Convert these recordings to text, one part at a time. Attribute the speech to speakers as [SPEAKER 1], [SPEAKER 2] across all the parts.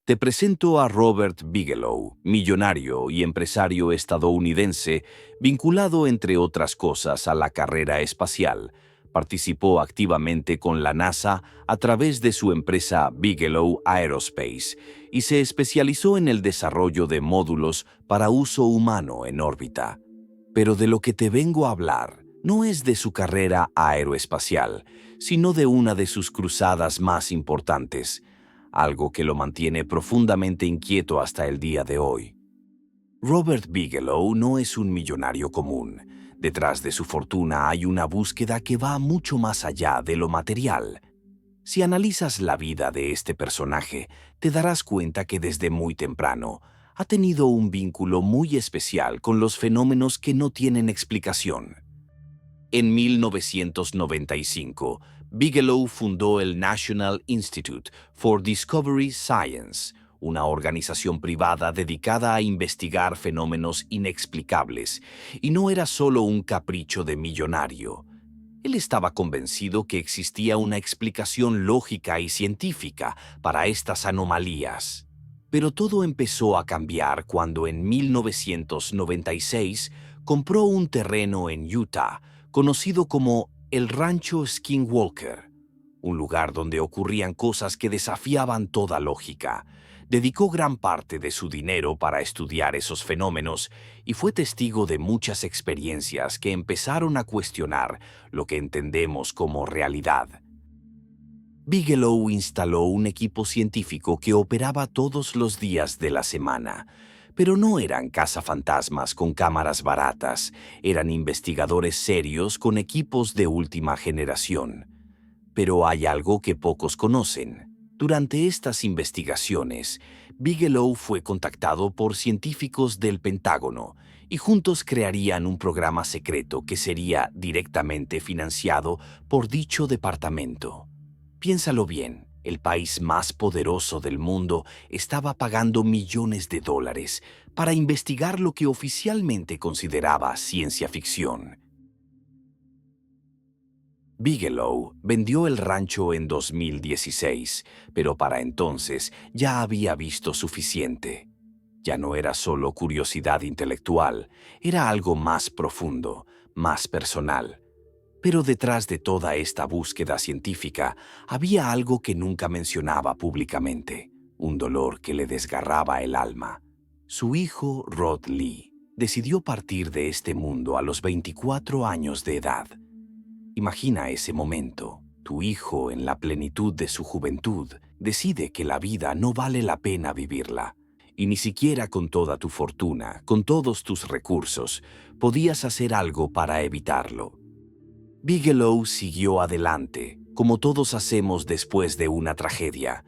[SPEAKER 1] Te presento a Robert Bigelow, millonario y empresario estadounidense, vinculado entre otras cosas a la carrera espacial. Participó activamente con la NASA a través de su empresa Bigelow Aerospace y se especializó en el desarrollo de módulos para uso humano en órbita. Pero de lo que te vengo a hablar no es de su carrera aeroespacial, sino de una de sus cruzadas más importantes, algo que lo mantiene profundamente inquieto hasta el día de hoy. Robert Bigelow no es un millonario común. Detrás de su fortuna hay una búsqueda que va mucho más allá de lo material. Si analizas la vida de este personaje, te darás cuenta que desde muy temprano ha tenido un vínculo muy especial con los fenómenos que no tienen explicación. En 1995, Bigelow fundó el National Institute for Discovery Science, una organización privada dedicada a investigar fenómenos inexplicables, y no era solo un capricho de millonario. Él estaba convencido que existía una explicación lógica y científica para estas anomalías. Pero todo empezó a cambiar cuando en 1996 compró un terreno en Utah, conocido como el Rancho Skinwalker, un lugar donde ocurrían cosas que desafiaban toda lógica. Dedicó gran parte de su dinero para estudiar esos fenómenos y fue testigo de muchas experiencias que empezaron a cuestionar lo que entendemos como realidad. Bigelow instaló un equipo científico que operaba todos los días de la semana, pero no eran cazafantasmas con cámaras baratas, eran investigadores serios con equipos de última generación. Pero hay algo que pocos conocen. Durante estas investigaciones, Bigelow fue contactado por científicos del Pentágono y juntos crearían un programa secreto que sería directamente financiado por dicho departamento. Piénsalo bien, el país más poderoso del mundo estaba pagando millones de dólares para investigar lo que oficialmente consideraba ciencia ficción. Bigelow vendió el rancho en 2016, pero para entonces ya había visto suficiente. Ya no era solo curiosidad intelectual, era algo más profundo, más personal. Pero detrás de toda esta búsqueda científica había algo que nunca mencionaba públicamente, un dolor que le desgarraba el alma. Su hijo, Rod Lee, decidió partir de este mundo a los 24 años de edad. Imagina ese momento. Tu hijo, en la plenitud de su juventud, decide que la vida no vale la pena vivirla. Y ni siquiera con toda tu fortuna, con todos tus recursos, podías hacer algo para evitarlo. Bigelow siguió adelante, como todos hacemos después de una tragedia.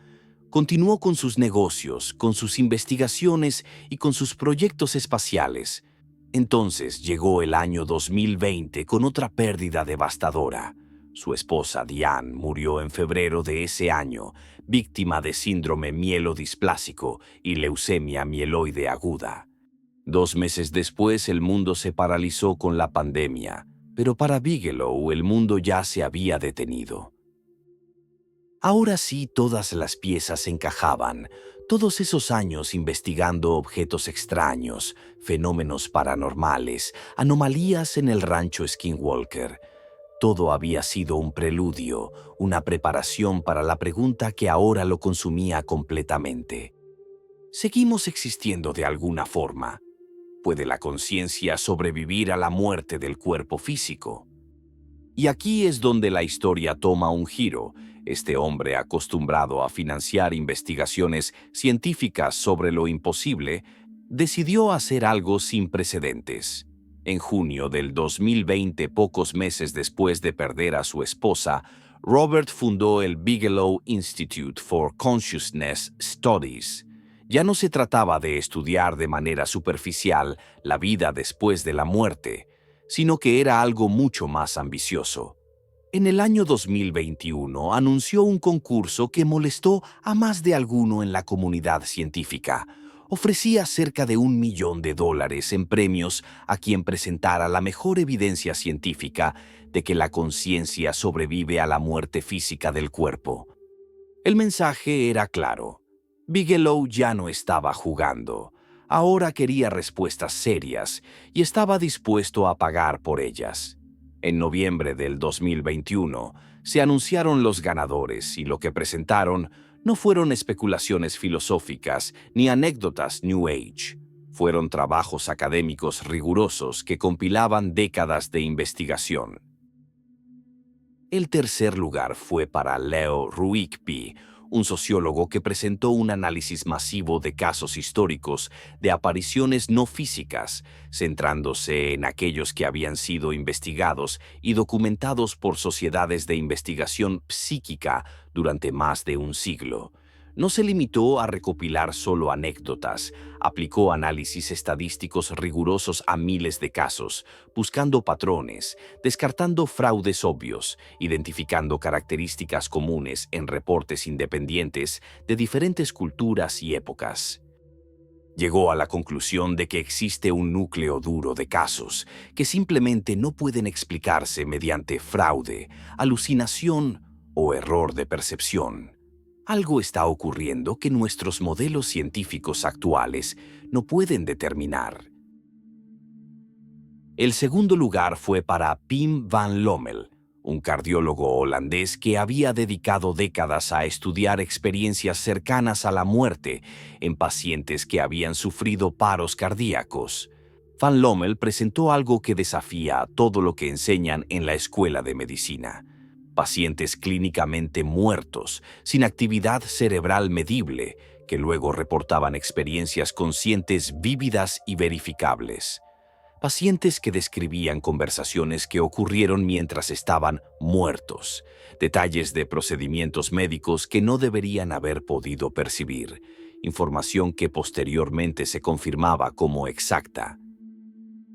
[SPEAKER 1] Continuó con sus negocios, con sus investigaciones y con sus proyectos espaciales. Entonces llegó el año 2020 con otra pérdida devastadora. Su esposa Diane murió en febrero de ese año, víctima de síndrome mielodisplásico y leucemia mieloide aguda. 2 meses después el mundo se paralizó con la pandemia, pero para Bigelow el mundo ya se había detenido. Ahora sí todas las piezas encajaban. Todos esos años investigando objetos extraños, fenómenos paranormales, anomalías en el rancho Skinwalker. Todo había sido un preludio, una preparación para la pregunta que ahora lo consumía completamente. ¿Seguimos existiendo de alguna forma? ¿Puede la conciencia sobrevivir a la muerte del cuerpo físico? Y aquí es donde la historia toma un giro. Este hombre, acostumbrado a financiar investigaciones científicas sobre lo imposible, decidió hacer algo sin precedentes. En junio del 2020, pocos meses después de perder a su esposa, Robert fundó el Bigelow Institute for Consciousness Studies. Ya no se trataba de estudiar de manera superficial la vida después de la muerte, sino que era algo mucho más ambicioso. En el año 2021 anunció un concurso que molestó a más de alguno en la comunidad científica. Ofrecía cerca de $1 millón en premios a quien presentara la mejor evidencia científica de que la conciencia sobrevive a la muerte física del cuerpo. El mensaje era claro. Bigelow ya no estaba jugando. Ahora quería respuestas serias y estaba dispuesto a pagar por ellas. En noviembre del 2021 se anunciaron los ganadores y lo que presentaron no fueron especulaciones filosóficas ni anécdotas New Age. Fueron trabajos académicos rigurosos que compilaban décadas de investigación. El tercer lugar fue para Leo Ruigby, un sociólogo que presentó un análisis masivo de casos históricos de apariciones no físicas, centrándose en aquellos que habían sido investigados y documentados por sociedades de investigación psíquica durante más de un siglo. No se limitó a recopilar solo anécdotas, aplicó análisis estadísticos rigurosos a miles de casos, buscando patrones, descartando fraudes obvios, identificando características comunes en reportes independientes de diferentes culturas y épocas. Llegó a la conclusión de que existe un núcleo duro de casos que simplemente no pueden explicarse mediante fraude, alucinación o error de percepción. Algo está ocurriendo que nuestros modelos científicos actuales no pueden determinar. El segundo lugar fue para Pim van Lommel, un cardiólogo holandés que había dedicado décadas a estudiar experiencias cercanas a la muerte en pacientes que habían sufrido paros cardíacos. Van Lommel presentó algo que desafía todo lo que enseñan en la escuela de medicina. Pacientes clínicamente muertos, sin actividad cerebral medible, que luego reportaban experiencias conscientes vívidas y verificables. Pacientes que describían conversaciones que ocurrieron mientras estaban muertos, detalles de procedimientos médicos que no deberían haber podido percibir, información que posteriormente se confirmaba como exacta.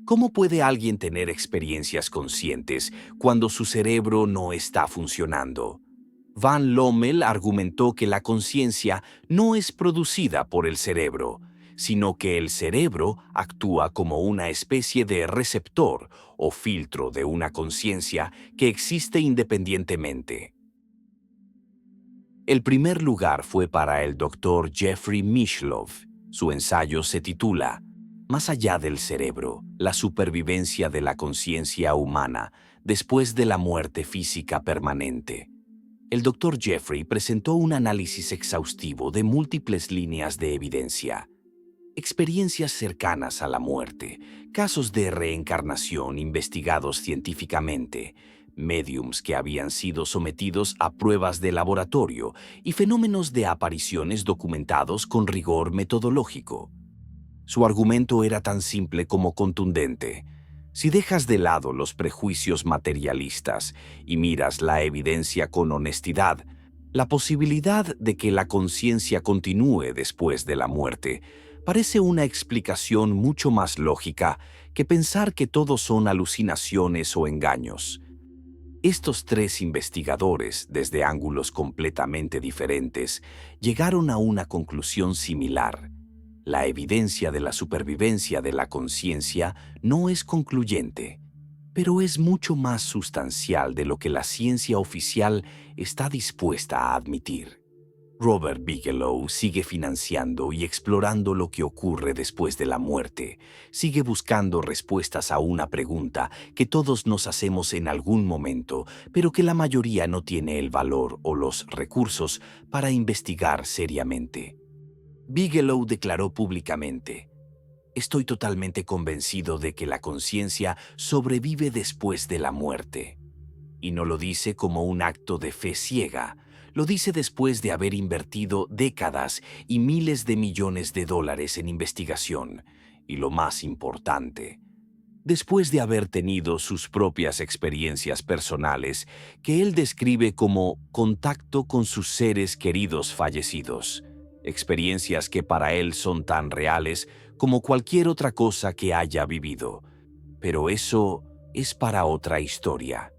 [SPEAKER 1] ¿Cómo puede alguien tener experiencias conscientes cuando su cerebro no está funcionando? Van Lommel argumentó que la conciencia no es producida por el cerebro, sino que el cerebro actúa como una especie de receptor o filtro de una conciencia que existe independientemente. El primer lugar fue para el Dr. Jeffrey Mishlove. Su ensayo se titula Más allá del cerebro, la supervivencia de la conciencia humana después de la muerte física permanente. El Dr. Jeffrey presentó un análisis exhaustivo de múltiples líneas de evidencia, experiencias cercanas a la muerte, casos de reencarnación investigados científicamente, médiums que habían sido sometidos a pruebas de laboratorio y fenómenos de apariciones documentados con rigor metodológico. Su argumento era tan simple como contundente. Si dejas de lado los prejuicios materialistas y miras la evidencia con honestidad, la posibilidad de que la conciencia continúe después de la muerte parece una explicación mucho más lógica que pensar que todo son alucinaciones o engaños. Estos tres investigadores, desde ángulos completamente diferentes, llegaron a una conclusión similar. La evidencia de la supervivencia de la conciencia no es concluyente, pero es mucho más sustancial de lo que la ciencia oficial está dispuesta a admitir. Robert Bigelow sigue financiando y explorando lo que ocurre después de la muerte. Sigue buscando respuestas a una pregunta que todos nos hacemos en algún momento, pero que la mayoría no tiene el valor o los recursos para investigar seriamente. Bigelow declaró públicamente: «Estoy totalmente convencido de que la conciencia sobrevive después de la muerte». Y no lo dice como un acto de fe ciega, lo dice después de haber invertido décadas y miles de millones de dólares en investigación. Y lo más importante, después de haber tenido sus propias experiencias personales que él describe como contacto con sus seres queridos fallecidos. Experiencias que para él son tan reales como cualquier otra cosa que haya vivido. Pero eso es para otra historia.